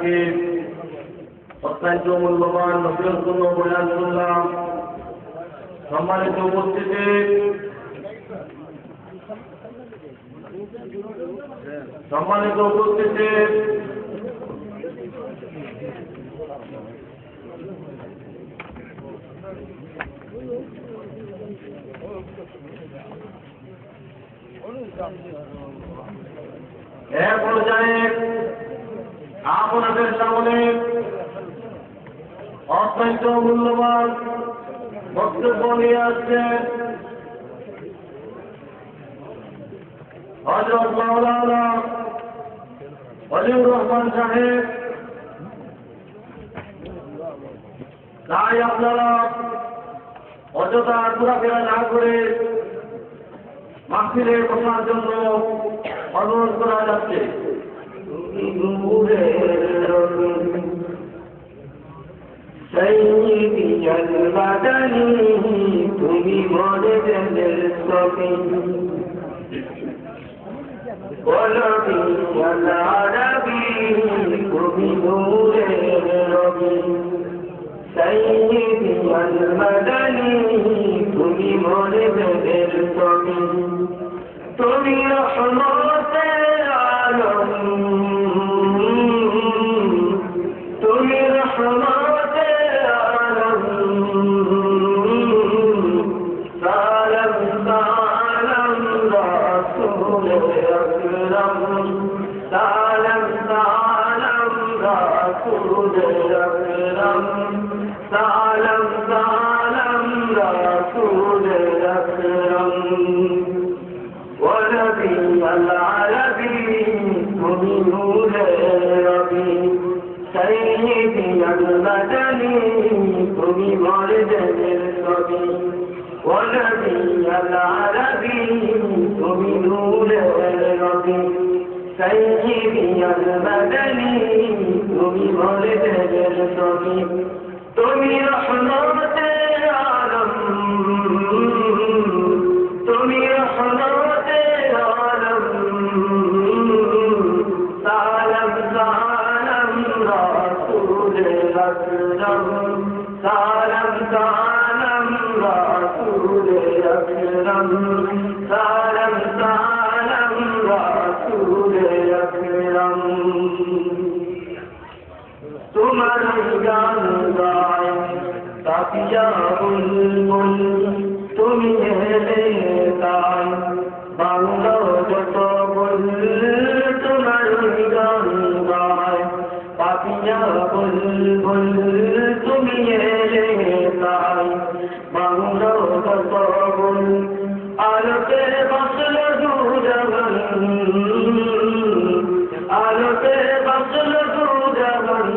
থেকে অত্যন্ত মূল্যবান নসিহতপূর্ণ বয়ান শুনলাম। সম্মানিত উপস্থিতি, এক পর্যায়ে আপনাদের সামনে অত্যন্ত মূল্যবান বক্তব্য নিয়ে আসছে হযরত মাওলানা ওয়ালিউর রহমান সাহেব। তাই আপনারা অযথা ঘোরাফেরা না করে মাহফিলে বসার জন্য অনুরোধ করা যাচ্ছে। سيدي المدني তুমি মরদের সবি ولبي العربي তুমি নূরের রবি سيدي المدني তুমি মরদের সবি তুমি রহমতে আলম তুমি রহমতে আলম সালাম সালাম রাসূল আকরাম সালাম সালাম রাসূল আকরাম সালাম সালাম রাসূল আকরাম ونبي العربي তুমি নূরের রবি سيدي المدني তুমি মরদের সবি ونبي العربي তুমি নূরের রবি سيدي المدني তুমি মরদের সবি তুমি রহমতে আলম তুমি রহমতে আলম সালাম সালাম রাসূল আকরাম সালাম সালাম রাসূল আকরাম সালাম সালাম রাসূল আকরাম তোমার গান গায় তাকিয়া বুলবুল তুমি এলে তাই বাংলা যত বল তোমার গান গায় পাপিয়া বুলবুল তুমি এলে তাই বাংলা যত বল আলোতে বসল দুজাহান আলোতে বসল দুজাহান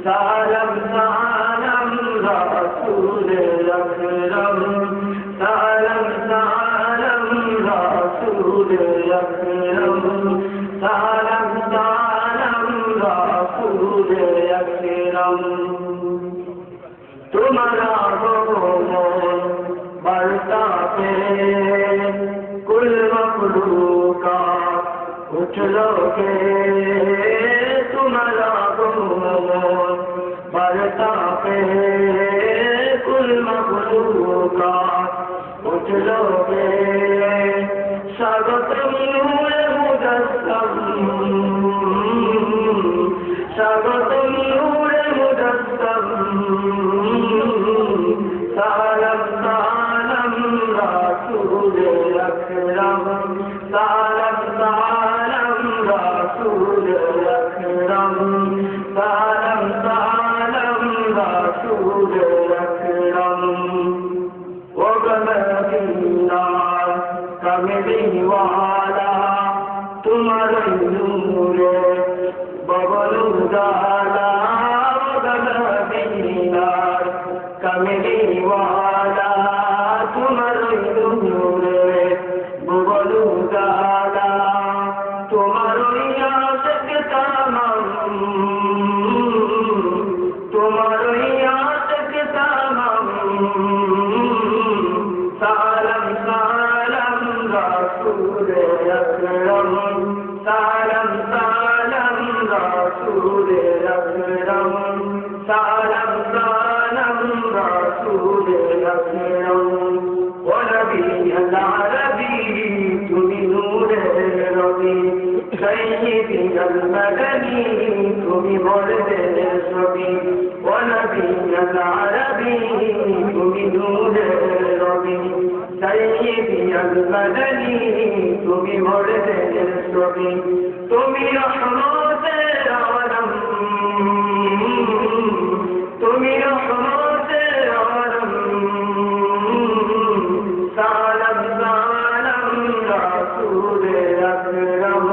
সালাম সালাম রাসূল আকরাম সালাম সালাম রাসূল আকরাম সালাম সালাম রাসূল আকরাম তোমারা আগমন বার্তা পে কুল মখলুকাত উঠলো কে তোমারা আগমন বার্তা পে কুল মখলুকাত উঠলো কে স্বাগতম নূরে মুজাসসাম স্বাগতম নূরে মুজাসসাম সালাম সালাম রাসূল আকরাম সালাম সালাম রাসূল আকরাম সালাম সালাম রাসূল আকরাম ও গমদিনা কমলি ওয়ালা سيدنا المدني بمولد الصبي ونبينا العربي بنور الربي سيدنا المدني بمولد الصبي তুমি রহমতের আলম তুমি রহমতের আলম সালাম সালাম রাসূল আকরাম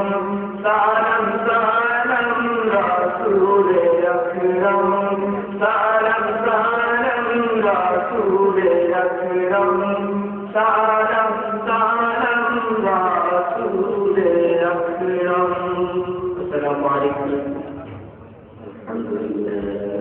সালাম সালাম রাসূল আকরাম সালাম সালাম রাসূল আকরাম সালাম সালাম রাসূল আকরাম السلام عليكم الحمد لله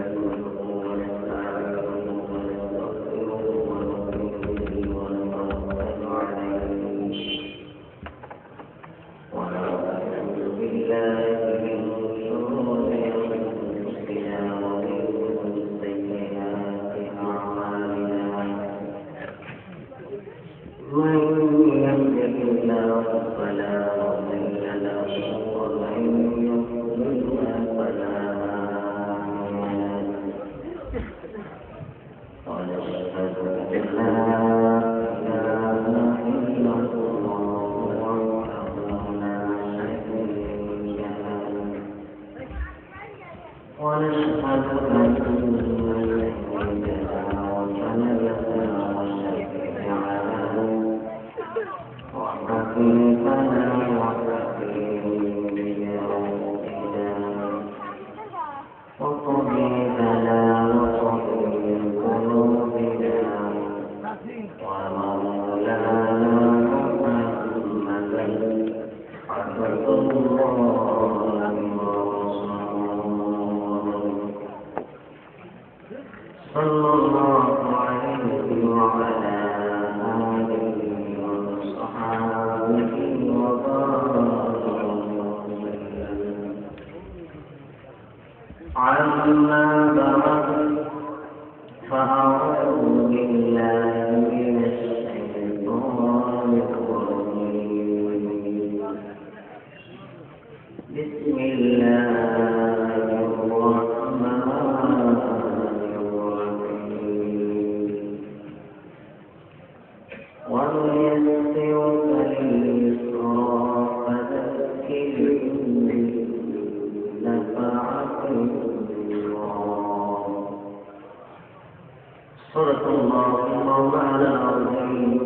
صدق الله مولانا العظيم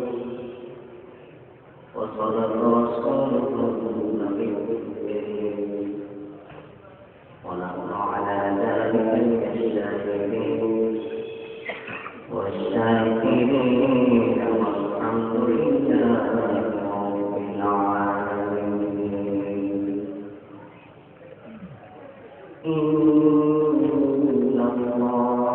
وصدق رسوله النبي الكريم ونحن على ذلك من الشاهدين والشاكرين والحمد لله رب العالمين إن الله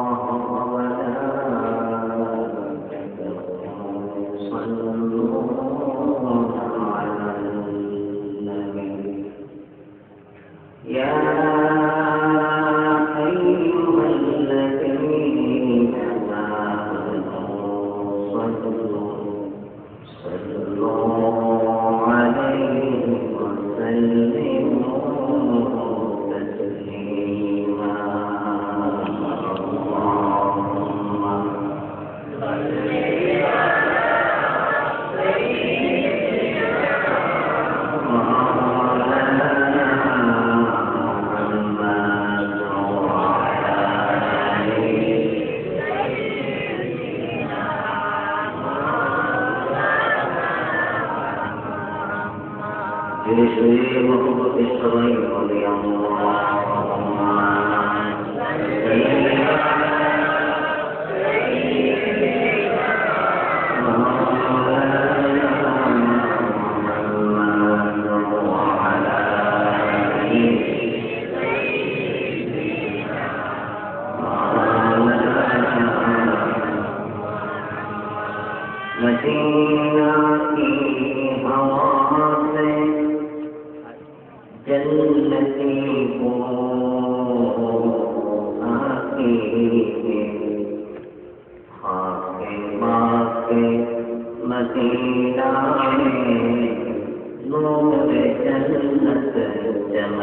جنتي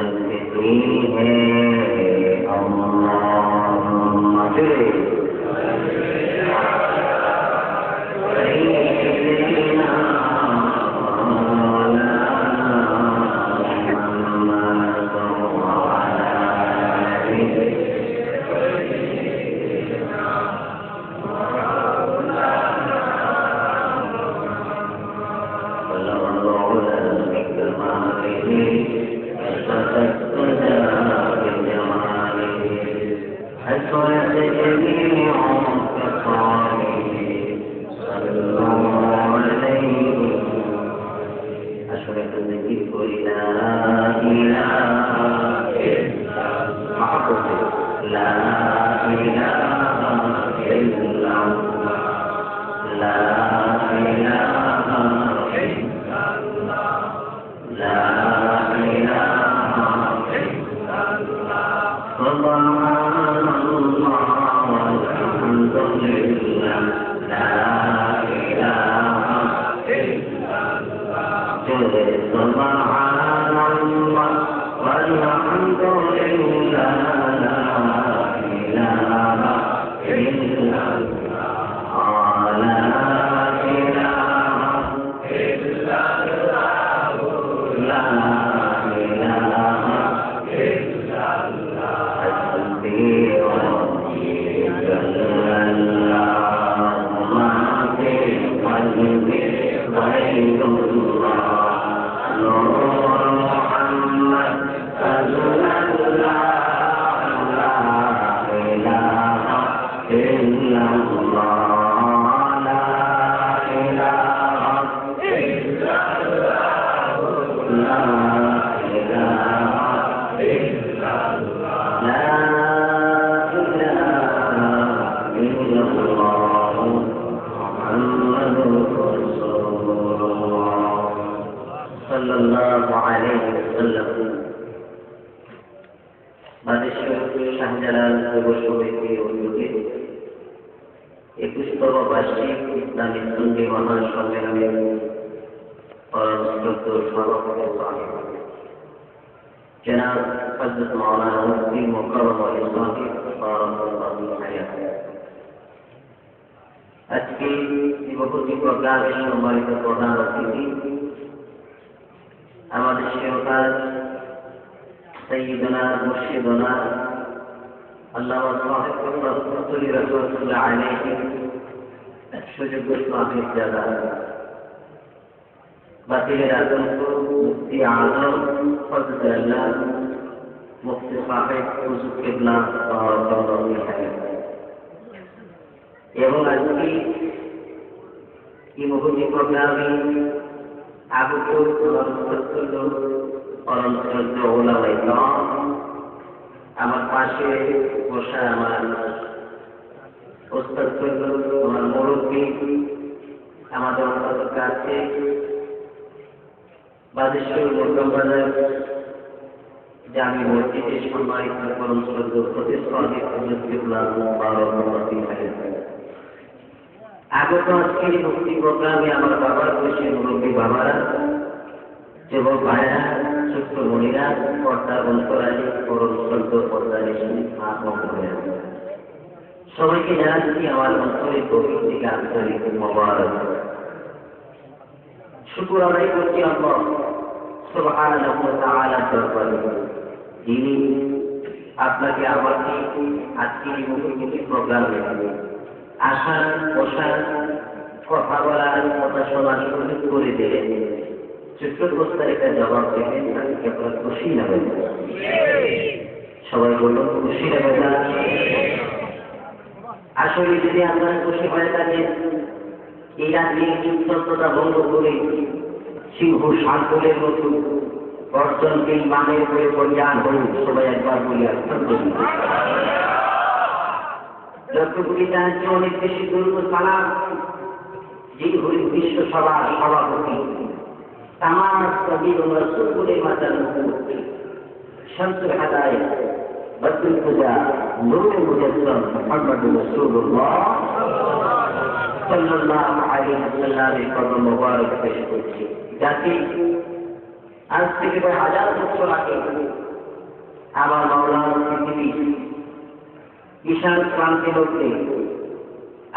मस्ती है अल्लाहुम्मा সাল্লাল্লাহু আলাইহি ওয়াসাল্লামের কদম মোবারক পেশ করছি, যাকে আজ থেকে 1000 বছর আগে আবার মাওলানা পৃথিবী বিশাল ক্রান্তি লোককে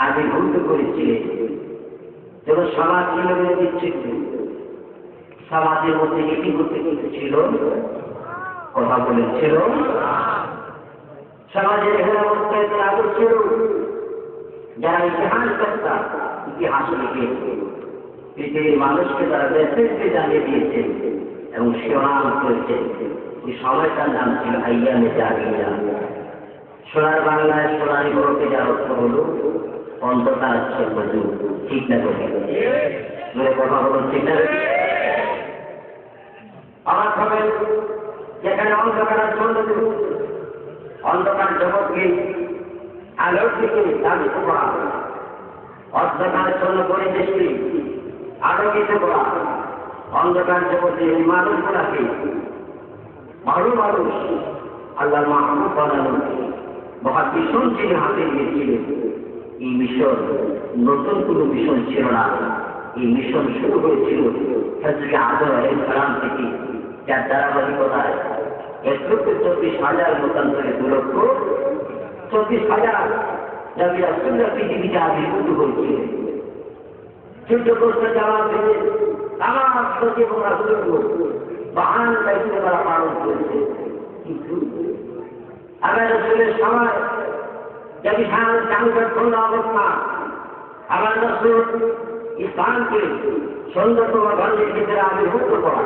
আবির্ভূত করেছিলেন। যখন সমাজ ছিল বিচ্ছিন্ন, সমাজের মধ্যে নীতিগত কিছু ছিল, কথা বলেছিল, সমাজের হেরাবস্থায় আদর ছিল। যারা ইতিহাস কর্তা ইতিহাস লিখেছে, পৃথিবীর মানুষকে তারা মেসেজকে জানিয়ে দিয়েছে এবং শিরোনাম করেছে। এই সময়টার নাম ছিল আইয়ামে জাহিলিয়া। সোনার বাংলায় সোনারি বড়কে যার অর্থ হল অন্ধকার আচ্ছন্ন যুগ। ঠিক না করে কথা হলো ঠিক না? আমার খবর যেখানে অন্ধকার আচ্ছন্ন যুগ, অন্ধকার জগৎকে আলোর দিকে চালিত করা, অন্ধকারাচ্ছন্ন পরিবেশকে আলোকিত করা, অন্ধকার জগতে এই মানুষগুলাকে ভালো মানুষ আল্লাহ মাহমুদ বানানো মহা মিশন তিনি হাতে নিয়েছিলেন। এই মিশন নতুন কোনো মিশন ছিল না। এই মিশন শুরু হয়েছিল হযরত আদম আলাইহিস সালাম থেকে, যার ধারাবাহিকতায় 1,40,000 মতান্তরে 2,40,000 নবী রাসূলরা পৃথিবীতে আবির্ভূত হয়েছিলেন। সূর্যগ্রস্ত জবাব দিয়ে তামাম নবী এবং রাসূলগুলো মহান দায়িত্ব তারা পালন করেছে। কিন্তু আবার রাসূলের সময় যে বিশাল সংকটপূর্ণ অবস্থা, আবার রাসূল ইসলামকে সুন্দরতম ধর্মের ভিতরে আবির্ভূত করা,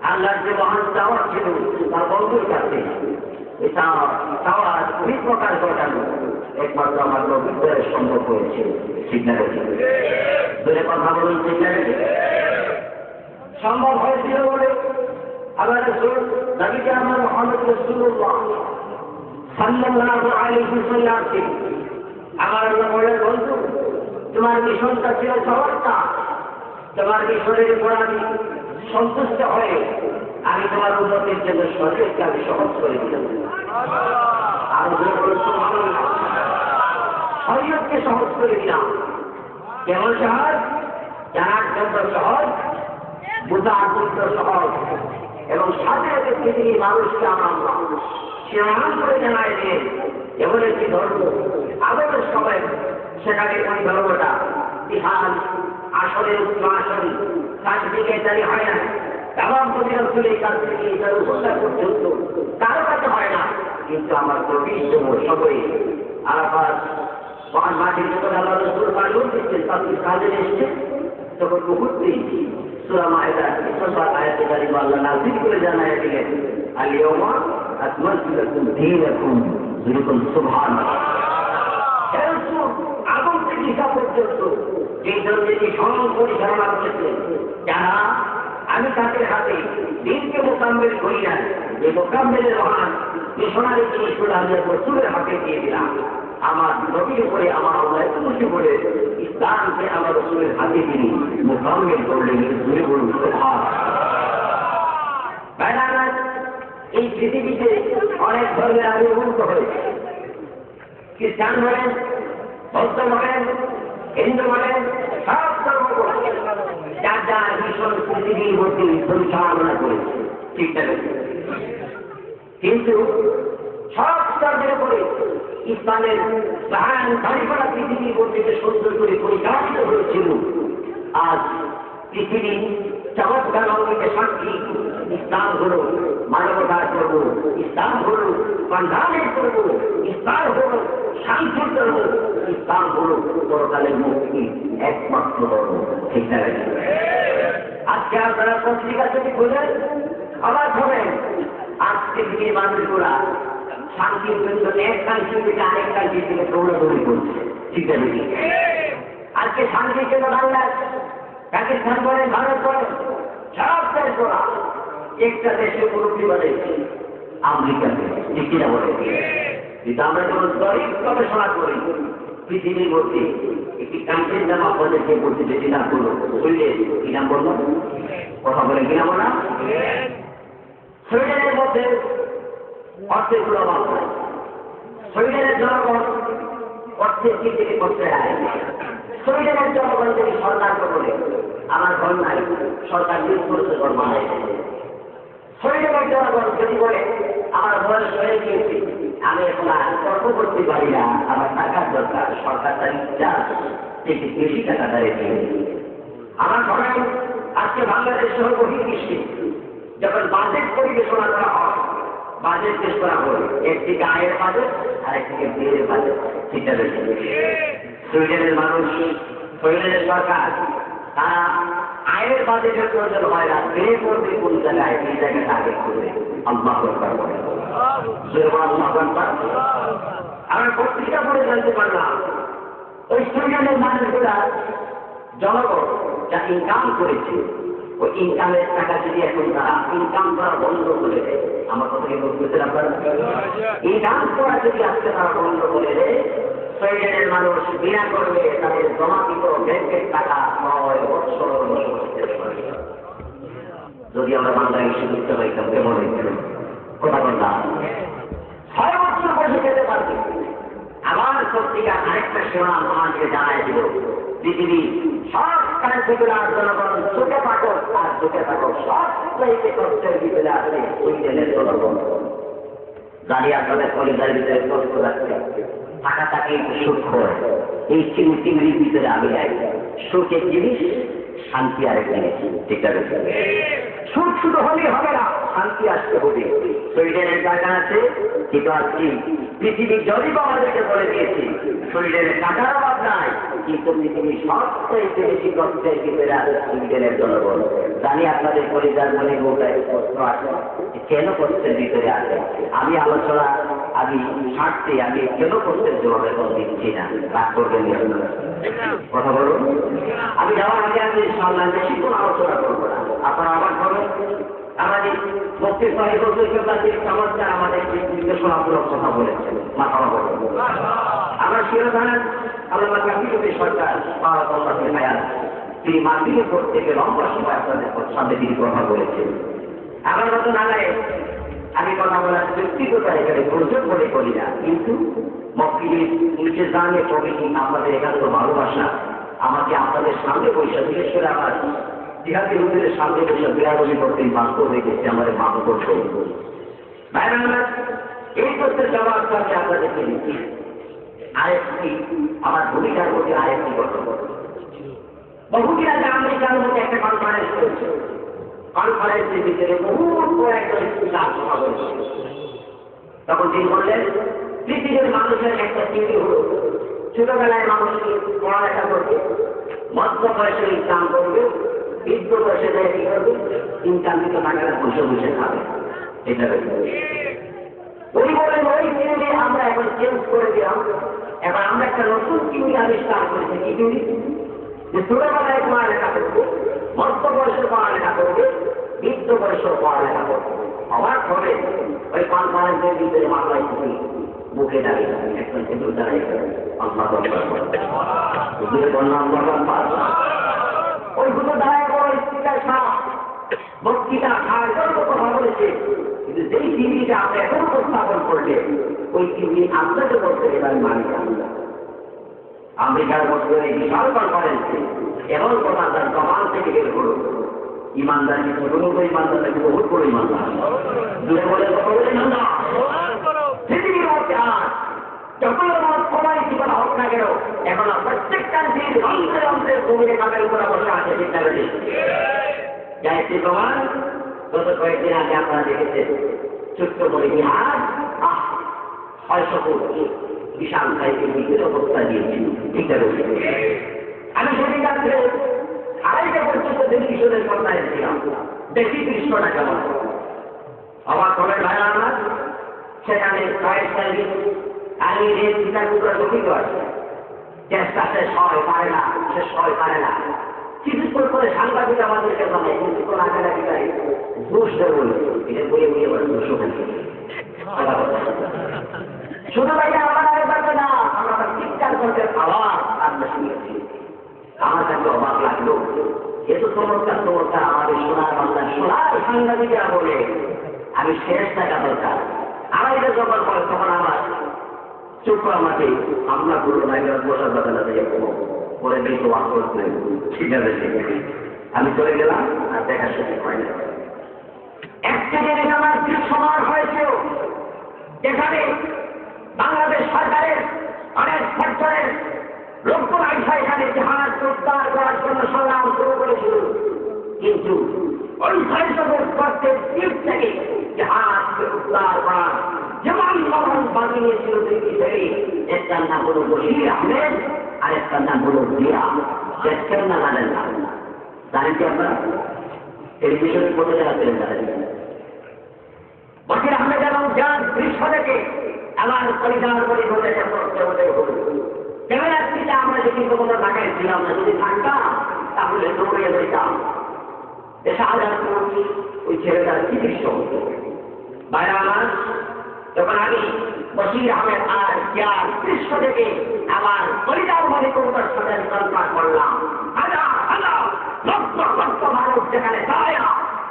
আল্লাহর যে মহান চাওয়া ছিল তার বন্ধুর কাছে এটা চাওয়া দুই প্রকার ঘটানো একমাত্র আমার নবীদের সম্ভব হয়েছে। ঠিক না? দূরে কথা বলুন, ঠিক না? সম্ভব হয়েছিল বলে আবার নবীকে আমার মুহাম্মদ রাসূলুল্লাহ সাল্লাল্লাহু আলাইহি ওয়াসাল্লামকে আমার আল্লাহ বলে, বন্ধু তোমার মিশনটা ছিল সহজটা, তোমার মিশনের উপর আমি সন্তুষ্ট হয়ে আমি তোমার উন্নতির জন্য শরীরকে আমি সহজ করে দিলাম। আর শরীরকে সহজ করে দিলাম। কেমন সহজ? জানার জন্য সহজ, বোঝার জন্য সহজ, এবং সাথে সাথে পৃথিবীর মানুষকে আমার শিরোনাম করে জানায় দিয়ে এমন একটি ধর্ম আগের সময় সেখানে ওই ধর্মটা বিহার আসলের উচ্চ আসল কাছ থেকে জারি হয় না। তামাম প্রতিরক্ষের কাছ থেকে এটার উপস্থান পর্যন্ত কারো কাছে হয় না। কিন্তু আমার প্রবৃত্তম সবই আরাফাত মহান মাটির যখন আল্লাহ রাসূল পালন দিচ্ছেন, তাদের কাজে এসছে, তখন মুহূর্তেই সূরা মায়েদার ১০০ আয়াতে কারিমা আল্লাহ নাযিল করে জানায় দিলেন, আল-ইয়াওমা আকমালতু লাকুম দীনাকুম। যখন সুবহানাল্লাহ আগুন থেকে হিসাব পর্যন্ত এই ধরনের স্মরণ পরিচালনা করেছেন যারা, আমি তাদের হাতে দিনকে মোকাম্মেল করি না, এই মোকাম্মেলের মহান মিশনারি জিনিসগুলো আমি রাসূলের হাতে দিয়ে দিলাম। আমার নবীর উপরে আমার আল্লাহ এত খুশি করে ইসলামকে আমার রাসূলের হাতে দিয়ে মোকাম্মেল করলেন। ঘুরে বলুন সুবহানাল্লাহ। এই পৃথিবীতে অনেক ধর্মের আবির্ভূত হয়েছে। খ্রিস্টান বলেন, বৌদ্ধ বলেন, হিন্দু বলেন, সব ধর্ম যার যার মিশন পৃথিবীর মধ্যে পরিচালনা করেছে। ঠিক আছে? কিন্তু সব স্তরের উপরে ইসলামের প্রাণ ধারিকরা পৃথিবীর মধ্যে সুন্দর করে পরিচালিত হয়েছিল। আজ পৃথিবী চমৎকার অঙ্গিকে সাক্ষী। ইসলাম হল মানবতার করব, ইসলাম হল কল্যাণের করব, ইসলাম হল শান্তির করব, ইসলাম হল পরকালের মুক্তি একমাত্র ধর্ম। ঠিক না? আজকে আপনারা পত্রিকা যদি খোঁজেন অবাক হবেন, আজকে পৃথিবীর মানুষগুলা শান্তির জন্য এক কান্ট্রি থেকে আরেক কান্ট্রি থেকে দৌড়াদৌড়ি করছে। ঠিক আছে? আজকে শান্তির জন্য বাংলাদেশ, পাকিস্তান বলেন, ভারত বলেন, সব দেশ করা একটা দেশের মুরব্বী বলে আমেরিকাতে। ঠিক না বলে? কিন্তু আমরা যখন দরিদ্র গবেষণা করি পৃথিবীর মধ্যে একটি কান্ট্রির নাম আপনাদেরকে বলতে যেটি নাম বললো, সুইডেন। কি নাম বলবো? কথা বলে কি নাম না? সুইডেনের মধ্যে অর্থের কোনো অভাব নাই। সুইডেনের জনগণ অর্থের দিক থেকে করতে হয়। সুইডেনের জনগণ যদি সরকারকে বলে আমার ঘর নাই, সরকার 20 বছর ঘর বানায়। সুইডেনের জনগণ যদি বলে আমার না, কর্ম করতে পারি না, আমার টাকার দরকার, সরকার তার ইচ্ছা থেকে বেশি টাকা দাঁড়িয়ে আমার সবাই আজকে বাংলাদেশ সহ বহির্বিশ্বে যখন বাজেট পরিবেশনা করা হয়, বাজেট পেশ করা হয়, একদিকে আয়ের বাজেট আর একদিকে ব্যয়ের বাজেট, সেটা রয়েছে। সুইডেনের মানুষ, সুইডেনের সরকার তারা আয়ের বাজেটের প্রয়োজন হয় না, ব্যয় করবে কোন জায়গায়, এই জায়গাটা আগে করবে। আল্লাহ আকবার বলে। আমরা পত্রিকা পড়ে জানতে পারলাম ওই সুইডেনের মানুষগুলা জনগণ যা ইনকাম করেছে, ওই ইনকামের টাকা যদি এখন তারা ইনকাম করা বন্ধ করে দেয়, আমার কথা কি বলতেছেন আপনারা? ইনকাম করা যদি আজকে তারা বন্ধ করে দেয়, সুইডেনের মানুষ বিনা করবে তাদের জমাকৃত ব্যাংকের টাকা 6 বছর বসবাস। যদি আমরা বাংলায় সুযোগ হইতাম কেমন হইতাম? কথা বললাম 6 বছর বসে খেতে পারবে। আবার পত্রিকা আরেকটা সেবা আমাকে জানাই দিল, পৃথিবীর সব কান্ট্রিগুলো জনগণ চোখে পাঠক আর চোখে পাঠক সব চাইতে কষ্টের ভিতরে আছে সুইডেনের জনগণ। দাঁড়িয়ে আপনাদের কলিজার ভিতরে কষ্ট রাখছে, টাকা তাকে সুখ হয়, এই চিংড়ির ভিতরে আমি যাই। সুখের জিনিস, শান্তি আরেক জিনিস, ঠিক আছে? সুখ শুধু হলেই হবে না, শান্তি আসতে হবে। সুইডেনের জায়গা আছে, কিন্তু আজকে পৃথিবীর জরিপ আমাদেরকে বলে দিয়েছে সুইডেনের টাকার অভাব নাই, কিন্তু পৃথিবীর সবচেয়ে বেশি কষ্টের ভিতরে আছে সুইডেনের জনগণ। জানি আপনাদের পরিবার মনে গোটায় প্রশ্ন আছে, কেন কষ্টের ভিতরে আছে? আমি আলোচনা আমি ছাড়তে আমি কেন কষ্টের জবাব এখন দিচ্ছি না, রাগ করবেন কথা বলুন। আমি যাওয়ার আগে আমি সামনে বেশি কোন আলোচনা করবো না, আপনারা আবার করবেন। আমাদের মুক্তি সাহিত্য চমৎকার আমাদের নির্দেশনামূলক কথা বলেছেন, মাথা বলেন। আমরা শিরোধানের আল্লাহ কাফিরুদ্দিন সরকার তিনি মাধ্যমিক বোর্ড থেকে লম্বা সময় আপনাদের সামনে তিনি কথা বলেছেন। আমার মতো নাগায় আমি কথা বলার ব্যক্তিগতা এখানে প্রয়োজন মনে করি না, কিন্তু মক্কিলের নিচে জানে প্রভৃতি আমাদের একান্ত ভালোবাসা আমাকে আপনাদের সামনে বৈশাখ, বিশেষ করে আমার জিহাদি হুজুরের সামনে বৈশাখ বিরাগী করতে বাধ্য হয়ে গেছে, আমাদের মাফ করতে। এই প্রশ্নের জবাব আমি আপনাদেরকে দিচ্ছি। আরেকটি আমার ভূমিকার প্রতি আরেকটি গঠন বহুদিন আগে আমেরিকার মধ্যে একটা কনফারেন্স করেছে। কনফারেন্সের ভিতরে বহুত বড় একজন স্পিকার কথা বলেছে। তখন তিনি বললেন, পৃথিবীর মানুষের একটা চিঠি হল ছোটবেলায় মানুষকে পড়ালেখা করবে, মধ্য বয়সে ইনকাম করবে, বৃদ্ধ বয়সে দেয় কি করবে, ইনকাম থেকে টাকাটা বসে বসে খাবে। এটা ওই বলেন ওই চিঠি আমরা এখন চেঞ্জ করে দিলাম। এবার আমরা একটা নতুন চিঠি আবিষ্কার করেছি। কি চিঠি? যে ছোটবেলায় পড়ালেখা করবে, মধ্য বয়সে পড়ালেখা করবে, বৃদ্ধ বয়সেও পড়ালেখা করবে। অবাক হবে ওই কনফারেন্সের ভিতরে মামলায় তুমি মুখে দাঁড়িয়ে একজন হিন্দু দাঁড়িয়ে ওই দুটো দাঁড়ায় বড় স্পিকার সাহেব বক্তৃতা সাহায্যের কথা বলেছে, কিন্তু যেই টিভিটা আমরা এখন উপস্থাপন করলে ওই টিভি আপনাকে বলতে এবার মানি না। আমেরিকার মধ্যে এই বিশাল কনফারেন্সে এমন কথা তার কমান থেকে বের করল, ইমানদার কিন্তু কোনো ইমানদার নাকি বহুত বড় ইমানদার, দূরে বলে কত বড় ইমানদার পৃথিবীর মধ্যে আর যত সবাই জীবন হোক না কেন এখন প্রত্যেক কান্ট্রির অন্তরে অন্তরে ভূমিকে কাপের উপরে বসে আছে চিন্তা করে যাইছে প্রমাণ। গত কয়েকদিন আগে আপনারা দেখেছেন ছোট্ট বলে বিহার 600 কোটি বিশাল সাইকেল বিক্রির অবস্থা দিয়েছিল। ঠিক আছে, আমি সেদিন রাত্রে 2:30 পর্যন্ত টেলিভিশনের পর্দায় ছিলাম, দেখি দৃশ্যটা কেমন অবাক হবে ভাই আমার। সেখানে কয়েক সাইকেল আমি রেল চিন্তা টুকরা গঠিত আছে, চেষ্টা শেষ হয় পারে না, শেষ হয় পারে না। কিছুক্ষণ করে সাংবাদিক আমাদেরকে বলে কিছুক্ষণ আগে নাকি তাই দোষ দেবো, এটা বলে বলে আবার দোষও হয়েছে। শুধু ভাইয়া আমার আগে পারবে না, আমরা চিৎকার করতে আওয়াজ আমরা শুনেছি। আমার কাছে অবাক লাগলো, এত চমৎকার চমৎকার আমাদের সোনার বাংলা সোনার সাংবাদিকরা বলে আমি শেষ টাকা দরকার। আমার এটা যখন করে তখন আমার চোখ আমাকে আমরা করবো না, বসার কথা না পরে বেশ ওয়াক করতে। ঠিক আছে, আমি চলে গেলাম আর দেখার সুযোগ হয় না। একটা জিনিস আমার দৃশ্যমান হয়েছে, যেখানে বাকি নিয়েছিল দুই ছেলে, একটার নাম হলো বশির আহমেদ আর একটার নাম হলো জিয়া। কেউ না জানেন না, জানেন কি আপনারা? টেলিভিশনের মধ্যে যারা ছিলেন জানেন বশির আহমেদ এবং জিয়ার দৃশ্য থেকে আমার পরিবার পরিবারে ক্যামেরাটিতে আমরা যদি কোনো ঢাকায় ছিলাম না, যদি থাকতাম তাহলে দৌড়িয়ে যেতাম। শাহজাহান ওই ছেলেটার কি দৃশ্য হতো বাইরে আমার। যখন আমি বশির আহমেদ আর জিয়ার দৃশ্য থেকে আমার পরিবার পরিবারের সাথে কল্পনা করলাম, হাজার হাজার লক্ষ লক্ষ মানুষ যেখানে দাঁড়ায়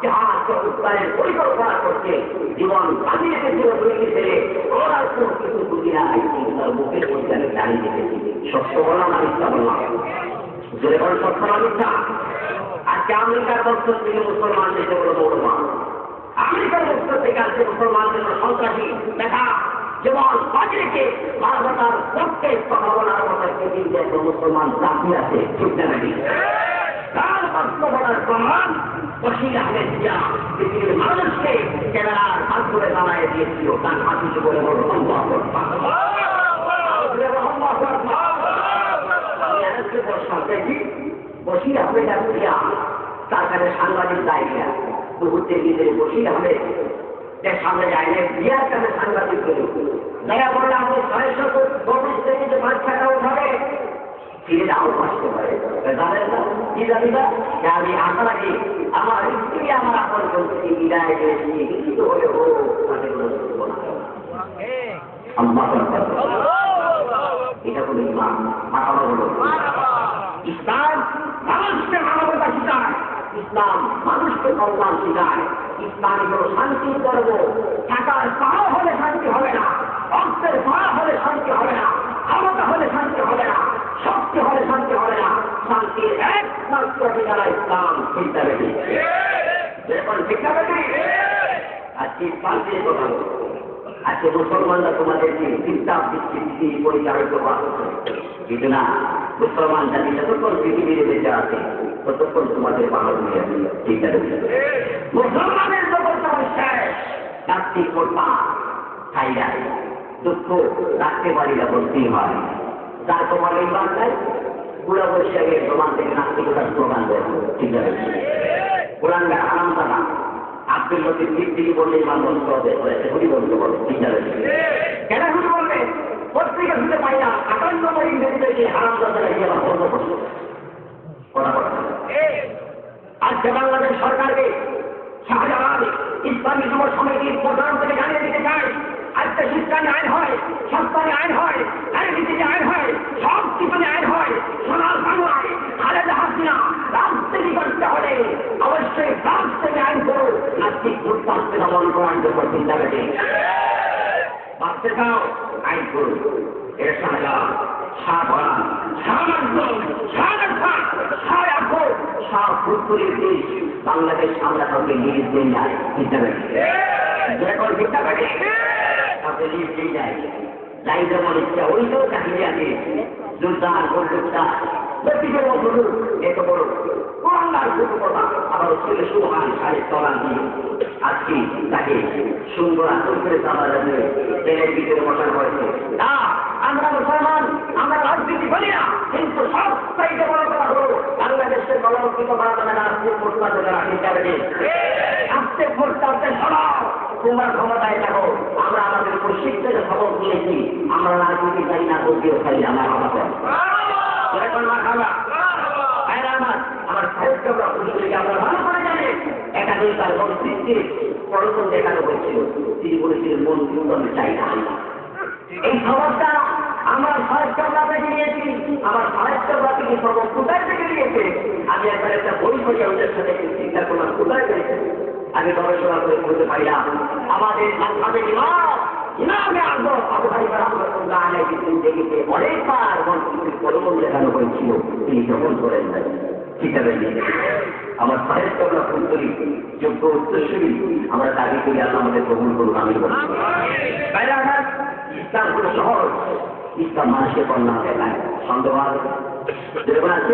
জাহাজ উত্তরের পরিকল্পনা করছে, জীবন বাঁচিয়ে রেখেছিল দুই ছেলে, ওরা কোনো কিছু বুঝি না, তার মুখের মধ্যে আমি দাঁড়িয়ে রেখেছি। সত্য বললাম না মিথ্যা বললাম? জোরে বল সত্য না মিথ্যা? আজকে আমেরিকার বস্ত্র থেকে মুসলমান দেশে বলো মৌলবান, আমেরিকার বস্ত্র থেকে আজকে মুসলমানদের সন্ত্রাসী দেখা যেমন বাঁচিয়ে রেখে মানবতার পক্ষে কথা বলার মতো পৃথিবীতে একটা মুসলমান জাতি আছে, ঠিক না নাকি? তার বাস্তবতার প্রমাণ বশির আহমেদ জিয়া পৃথিবীর মানুষকে ক্যামেরার হাত ধরে দাঁড়ায় দিয়েছিল। তার হাত কিছু বলে বলো বশির আহমেদ আর জিয়া তার কাছে সাংবাদিক দায়িত্ব মুহূর্তে নিজের বশির আহমেদ সামনে যায় না, জিয়ার কাছে সাংবাদিক হল যারা বললে আপনি 624 থেকে যে বাচ্চাটা উঠাবে ফিরে যাও আসতে পারে, জানেন না কি জানি না যে আমি আশা রাখি আমার স্ত্রী আমার আপন বলছি বিদায় দিয়েছি, কিছু হলে হোক তাদের কোনো শুনবো না। এটা কোনো ইসলাম মাথানো হলো। ইসলাম মানুষকে মানবতা শিখায়, ইসলাম মানুষকে কল্যাণ শিখায়, ইসলাম হল শান্তির ধর্ম। টাকার পাওয়া হলে শান্তি হবে না, অর্থের পাওয়া হলে শান্তি হবে না, ক্ষমতা হলে শান্তি হবে না, শক্তি হলে শান্তি হবে না। শান্তির একমাত্র ঠিকানা ইসলাম। চিন্তা বেশি এখন শিক্ষা বেশি আজকে শান্তির কথা বল। আজকে মুসলমানরা তোমাদেরকে বিদ্যাপ দিচ্ছি পরিচালিত করছে, কিন্তু না, মুসলমান জাতি যতক্ষণ পৃথিবীর বেঁচে আছে ততক্ষণ তোমাদের বাংলা দিয়ে চিন্তা বেশি। মুসলমানের যখন শেষ রাত্রি করবা খাই যায়, দুঃখ রাখতে পারি না বলতেই হয়। যার তোমার এই বাংলায় পুরা বৈশাখের প্রমাণ থেকে নাস্তিকতার স্লোগান দেয়, ঠিক আছে? কোরআনটা আরাম দাদা আব্দুল লতিফ দিক বললে ইমান বন্ধ হবে, হুড়ি বন্ধ বলে, ঠিক আছে? কেন হুড়ি বলবে? পত্রিকা শুনতে পাই না 58 ইংরেজিতে গিয়ে হারাম দাদা গিয়ে আবার বন্ধ করছে কথা বলা। আজকে বাংলাদেশ সরকারকে শাহজাহান ইসলামী যুব সমিতির প্রধান থেকে জানিয়ে দিতে চাই, আজকে শিক্ষানি আইন হয়, সস্তানি আইন হয়, নারীনীতিতে আইন হয়, সব কিছু আইন হয়। সোনার বাংলায় খালেদা হাসিনা রাজনীতি করতে হলে অবশ্যই রাজনীতি আইন করো, আজকে ভোটপাত্রে দমন করার জন্য চিন্তা বেশি বাঁচতে চাও আইন করো। এর শাহজাহান শাহবান বাংলাদেশ আমরা কাউকে লিজ দিন যায়, চিন্তা বেশি যখন চিন্তা বেশি কাউকে লিজ দিয়ে যায় যাই যেমন ইচ্ছা ওইটাও চাকরি আছে। জোরদার বন্দুকদার ব্যক্তিদের মতো এত বড় বাংলার কথা আবার ছেলে সুহান সাড়ে তলা দিয়ে আজকে তাকে সুন্দর আচর করে চালা যাবে ট্রেনের ভিতরে বসানো হয়েছে। না, আমরা মুসলমান, আমরা রাজনীতি করি না, কিন্তু সব চাইতে বড় কথা হলো বাংলাদেশের কলঙ্কিত করা যাবে না। আজকে প্রস্তাব আজকে প্রস্তাবকে সরাও, তোমরা ক্ষমতায় থাকো। আমরা আমাদের প্রশিক থেকে খবর নিয়েছি, আমরা রাজনীতি চাই না, বলতেও চাই না। আমার কথা আমার সাহিত্যরা আমরা ভালো করে জানেন একাধিক তার বক্তৃত্বের প্রলোভন দেখানো হয়েছিল, তিনি বলেছিলেন মন আমি চাই না। এই খবরটা আমার সাহিত্যরা থেকে নিয়েছি, আমার সাহিত্যরা থেকে সব কোথায় থেকে নিয়েছে। আমি একবার একটা বই পড়ে ওদের সাথে চিন্তা করলাম কোথায় পেয়েছে। আমি গবেষণা করে বলতে পারি না আমাদের ইমামে আজম আবু হানিফা রাহমাতুল্লাহ আলাইহি দেখেছে অনেকবার বক্তৃতার প্রলোভন দেখানো হয়েছিল, তিনি গ্রহণ করেন নাই। ঠিক আছে, আমার সাহিত্যরা পুত্রী যোগ্য উত্তরসূরি আমরা দাবি করি আল্লাহ আমাদের গ্রহণ করুন। আমি ইসলাম হল সহজ, ইসলাম মানুষকে কল্যাণ দেয়, সন্দেহ আছে।